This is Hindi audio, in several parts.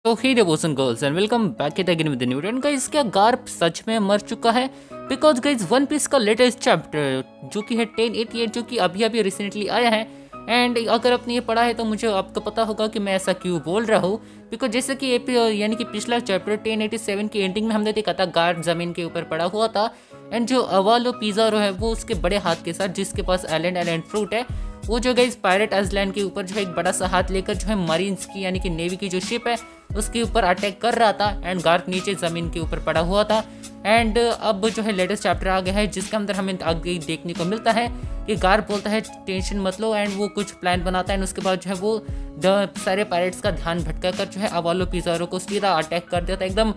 तो hey boys and girls and welcome back at again with new video. Guys क्या गार्प सच में मर चुका है? बिकॉज गाइस वन पीस का लेटेस्ट चैप्टर जो कि है 1088 जो कि अभी अभी रिसेंटली आया है। एंड अगर आपने ये पढ़ा है तो मुझे आपको पता होगा कि मैं ऐसा क्यों बोल रहा हूँ। बिकॉज जैसे कि यानी कि पिछला चैप्टर 1087 की एंडिंग में हमने देखा था गार्प जमीन के ऊपर पड़ा हुआ था। एंड जो अवालो पिज़ारो है वो उसके बड़े हाथ के साथ, जिसके पास आइलैंड फ्रूट है, वो जो गाइस पायरेट आइलैंड के ऊपर जो है एक बड़ा सा हाथ लेकर जो है मरीन्स की यानी कि नेवी की जो शिप है उसके ऊपर अटैक कर रहा था। एंड गार्प नीचे ज़मीन के ऊपर पड़ा हुआ था। एंड अब जो है लेटेस्ट चैप्टर आ गया है जिसके अंदर हमें आगे देखने को मिलता है कि गार्प बोलता है टेंशन मत लो। एंड वो कुछ प्लान बनाता है। एंड उसके बाद जो है वो सारे पायरेट्स का ध्यान भटका कर जो है अवालो पिज़ारो को सीधा अटैक कर देता है, एकदम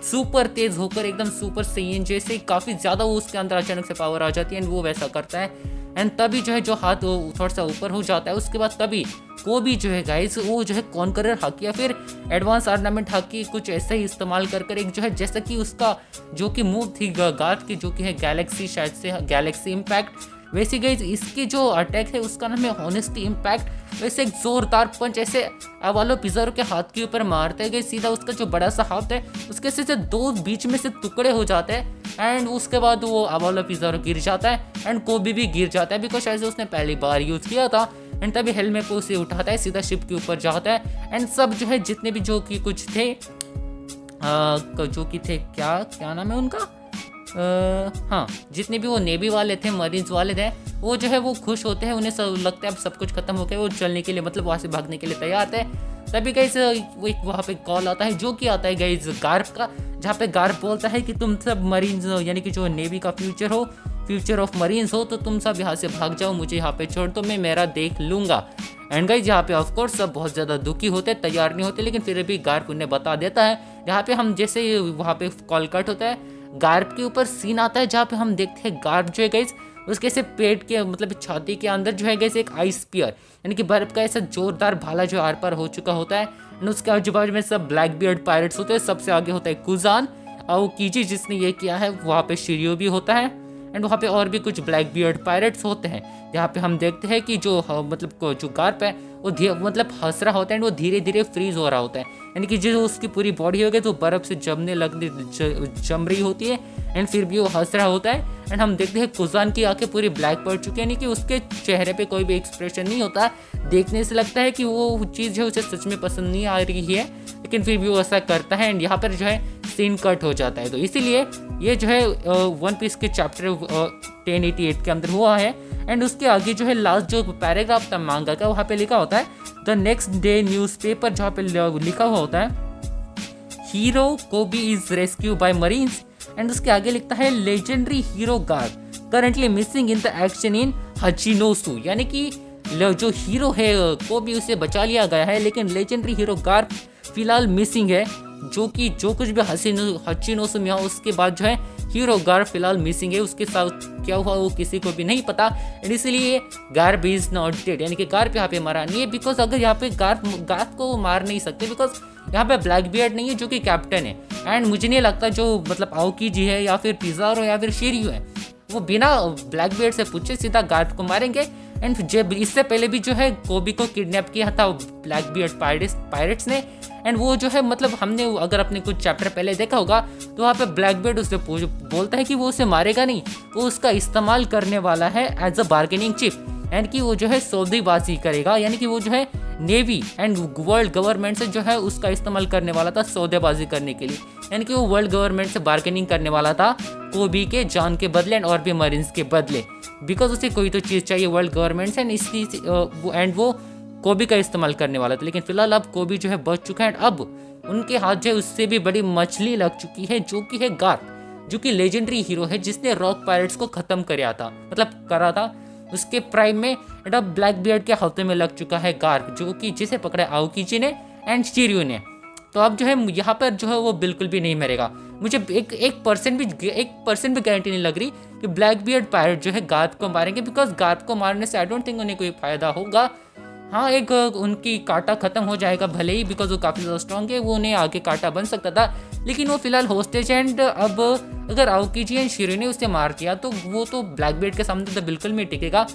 सुपर तेज होकर, एकदम सुपर सैयन जैसे काफ़ी ज़्यादा वो उसके अंदर अचानक से पावर आ जाती है। एंड वो वैसा करता है। एंड तभी जो है जो हाथ थोड़ा सा ऊपर हो जाता है। उसके बाद तभी कोबी जो है गाइस वो जो है कॉन्करर हक या फिर एडवांस ऑर्नामेंट हक की कुछ ऐसा ही इस्तेमाल कर एक जो है जैसा कि उसका जो कि मूव थी गार्प की जो कि है गैलेक्सी, शायद से गैलेक्सी इम्पैक्ट, वैसे गाइस इसकी जो अटैक है उसका नाम है हॉनेस्टी इम्पैक्ट। वैसे एक जोरदार पंच ऐसे अवालो पिज़ारो के हाथ के ऊपर मारते गए, सीधा उसका जो बड़ा सा हाथ है उसके से दो बीच में से टुकड़े हो जाते हैं। एंड उसके बाद वो अवालो पिज़ारो गिर जाता है एंड कोबी भी गिर जाता है बिकॉज शायद उसने पहली बार यूज़ किया था। एंड तभी हेलमेट को उसे उठाता है, सीधा शिप के ऊपर जाता है। एंड सब जो है जितने भी जो कि कुछ थे जो कि थे क्या नाम है उनका, हाँ जितने भी वो नेवी वाले थे, मरीन्स वाले थे, वो जो है वो खुश होते हैं। उन्हें सब लगता है अब सब कुछ खत्म हो गया, वो चलने के लिए मतलब वहाँ से भागने के लिए तैयार थे। तभी गाइस वो एक वहाँ पे कॉल आता है जो कि आता है गाइस गार्प का, जहाँ पे गार्प बोलता है कि तुम सब मरीन्स यानी कि जो नेवी का फ्यूचर ऑफ मरीन्स हो, तो तुम सब यहाँ से भाग जाओ, मुझे यहाँ पे छोड़ दो, मैं मेरा देख लूँगा। एंड गाइस यहाँ पे ऑफकोर्स सब बहुत ज़्यादा दुखी होते, तैयार नहीं होते, लेकिन फिर भी गार्प उन्हें बता देता है। यहाँ पे हम जैसे वहाँ पे कॉल कट होता है, गार्प के ऊपर सीन आता है जहाँ पे हम देखते हैं गार्प जो है गाइस उसके से पेट के मतलब छाती के अंदर जो है गाइस एक आइस स्पीयर यानी कि बर्फ का ऐसा जोरदार भाला जो आर पार हो चुका होता है। एंड उसके आजू बाजू में सब ब्लैक बियर्ड पायरेट्स होते हैं। सबसे आगे होता है कुजान और कीजी जिसने ये किया है, वहाँ पे शिरियो भी होता है। एंड वहाँ पे और भी कुछ ब्लैक बियर्ड पायरेट्स होते हैं। यहाँ पे हम देखते हैं कि जो मतलब जो गार्प है वो मतलब हंस रहा होता है। एंड वो धीरे धीरे फ्रीज हो रहा होता है, यानी कि जो उसकी पूरी बॉडी हो गई तो बर्फ से जम रही होती है। एंड फिर भी वो हंस रहा होता है। एंड हम देखते हैं कुजान की आंखें पूरी ब्लैक पड़ चुकी है, यानी कि उसके चेहरे पे कोई भी एक्सप्रेशन नहीं होता। देखने से लगता है कि वो चीज़ जो उसे सच में पसंद नहीं आ रही है, लेकिन फिर भी वो ऐसा करता है। एंड यहाँ पर जो है सीन कट हो जाता है। तो इसीलिए ये जो है वन पीस के चैप्टर 1088 के अंदर हुआ है। एंड उसके आगे जो है लास्ट जो पैराग्राफ था मांगा का, वहाँ पे लिखा होता है द नेक्स्ट डे न्यूज़पेपर, जहाँ पे लिखा हुआ होता है hero Koby is rescue by marines. And उसके आगे लिखता है legendary hero Garp currently missing in the action in Hachinosu, यानी कि जो हीरो है कोबी उसे बचा लिया गया है, लेकिन लेजेंडरी हीरो गार्प फिलहाल मिसिंग है। जो कुछ भी हचिनोसु में हो उसके बाद जो है हीरो गार्प फिलहाल मिसिंग है। उसके साथ क्या हुआ वो किसी को भी नहीं पता। एंड इसलिए गार्प इज नॉट डेड, यानी कि गार्प यहाँ पे मरा नहीं है। बिकॉज अगर यहाँ पे गार्प को मार नहीं सकते बिकॉज यहाँ पे ब्लैक बियर्ड नहीं है जो कि कैप्टन है। एंड मुझे नहीं लगता जो मतलब आओकी जी है या फिर पिज़ारो या फिर शिरियो है वो बिना ब्लैक बियर्ड से पूछे सीधा गार्प को मारेंगे। एंड जब इससे पहले भी जो है कोबी को किडनैप किया था ब्लैक बियर्ड पायरेट्स ने। एंड वो जो है मतलब हमने अगर अपने कुछ चैप्टर पहले देखा होगा तो वहाँ पे ब्लैक बियर्ड उससे बोलता है कि वो उसे मारेगा नहीं, वो उसका इस्तेमाल करने वाला है as a bargaining chip. And कि वो जो है सौदेबाजी करेगा, यानी कि वो जो है नेवी एंड वर्ल्ड गवर्नमेंट से जो है उसका इस्तेमाल करने वाला था सौदेबाजी करने के लिए। यानी कि वो वर्ल्ड गवर्नमेंट से बार्गेनिंग करने वाला था कोबी के जान के बदले और भी मरीन्स के बदले, बिकॉज उसे कोई तो चीज़ चाहिए वर्ल्ड गवर्नमेंट से। एंड वो कोबी का इस्तेमाल करने वाला था। लेकिन फिलहाल अब कोबी जो है बच चुका है। अब उनके हाथ जो है उससे भी बड़ी मछली लग चुकी है जो कि है गार्प, जो कि लेजेंडरी हीरो है जिसने रॉक पायरेट्स को खत्म करा था उसके प्राइम में। एंड अब ब्लैक बियर्ड के हाथों में लग चुका है गार्प, जो कि जिसे पकड़ा आओकी जी ने एंड शिरियो ने। तो अब जो है यहाँ पर जो है वो बिल्कुल भी नहीं मरेगा। मुझे एक परसेंट भी गारंटी नहीं लग रही कि ब्लैक बियर्ड पायरेट जो है गार्प को मारेंगे, बिकॉज गार्प को मारने से आई डोंट थिंक उन्हें कोई फायदा होगा। हाँ एक उनकी कांटा खत्म हो जाएगा भले ही, बिकॉज वो काफ़ी ज़्यादा स्ट्रॉन्ग है, वो उन्हें आगे कांटा बन सकता था, लेकिन वो फिलहाल होस्टेज। एंड अब अगर आओकी जी एंड शिरियो ने उसे मार दिया तो वो तो ब्लैक बियर्ड के सामने तो बिल्कुल नहीं टिकेगा।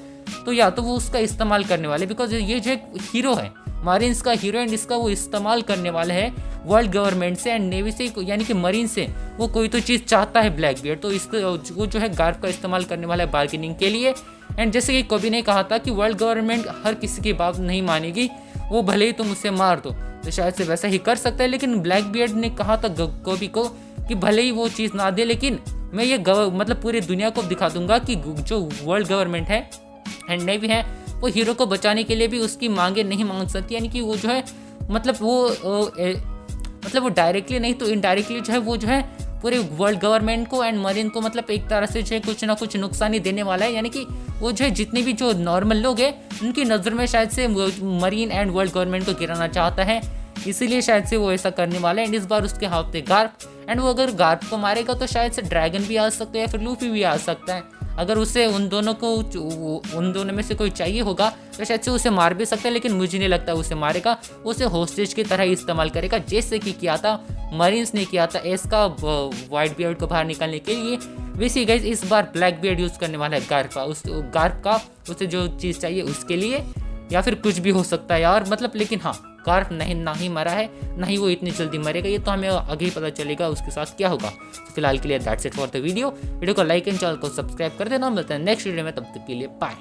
तो या तो वो उसका इस्तेमाल करने वाले, बिकॉज ये जो एक हीरो है मारिन्स का हीरो एंड इसका वो इस्तेमाल करने वाला है वर्ल्ड गवर्नमेंट से एंड नेवी से, यानी कि मरीन से वो कोई तो चीज़ चाहता है ब्लैक बियर्ड, तो इसको वो जो है गार्प का इस्तेमाल करने वाला है बार्गेनिंग के लिए। एंड जैसे कि कोबी ने कहा था कि वर्ल्ड गवर्नमेंट हर किसी की बात नहीं मानेगी, वो भले ही तुम उसे मार दो, तो शायद से वैसा ही कर सकता है। लेकिन ब्लैक बियर्ड ने कहा था कोबी को कि भले ही वो चीज़ ना दे, लेकिन मैं ये मतलब पूरी दुनिया को दिखा दूंगा कि जो वर्ल्ड गवर्नमेंट है एंड नेवी है वो हीरो को बचाने के लिए भी उसकी मांगे नहीं मांग सकती, यानी कि वो जो है मतलब वो डायरेक्टली नहीं तो इनडायरेक्टली जो है वो जो है पूरे वर्ल्ड गवर्नमेंट को एंड मरीन को मतलब एक तरह से जो है कुछ ना कुछ नुकसान ही देने वाला है। यानी कि वो जो है जितने भी जो नॉर्मल लोग हैं उनकी नज़र में शायद से मरीन एंड वर्ल्ड गवर्नमेंट को गिराना चाहता है, इसीलिए शायद से वो ऐसा करने वाला है। एंड इस बार उसके हाथ पे गार्प, एंड वो अगर गार्प को मारेगा तो शायद से ड्रैगन भी आ सकता है या फिर लूफी भी आ सकता है। अगर उसे उन दोनों में से कोई चाहिए होगा तो शायद से उसे मार भी सकता है, लेकिन मुझे नहीं लगता उसे मारेगा, उसे होस्टेज की तरह इस्तेमाल करेगा जैसे कि किया था मरीन्स ने किया था एस का वाइट बियर्ड को बाहर निकालने के लिए। वैसे गाइस इस बार ब्लैक बियर्ड यूज़ करने वाला है गार्प का उसे जो चीज़ चाहिए उसके लिए, या फिर कुछ भी हो सकता है यार मतलब। लेकिन हाँ, गार्प ना ही मरा है, ना ही वो इतनी जल्दी मरेगा, ये तो हमें आगे ही पता चलेगा उसके साथ क्या होगा। तो फिलहाल के लिए that's it for the video को लाइक एंड चैनल को सब्सक्राइब कर देना। मिलते हैं नेक्स्ट वीडियो में, तब तक के लिए बाय।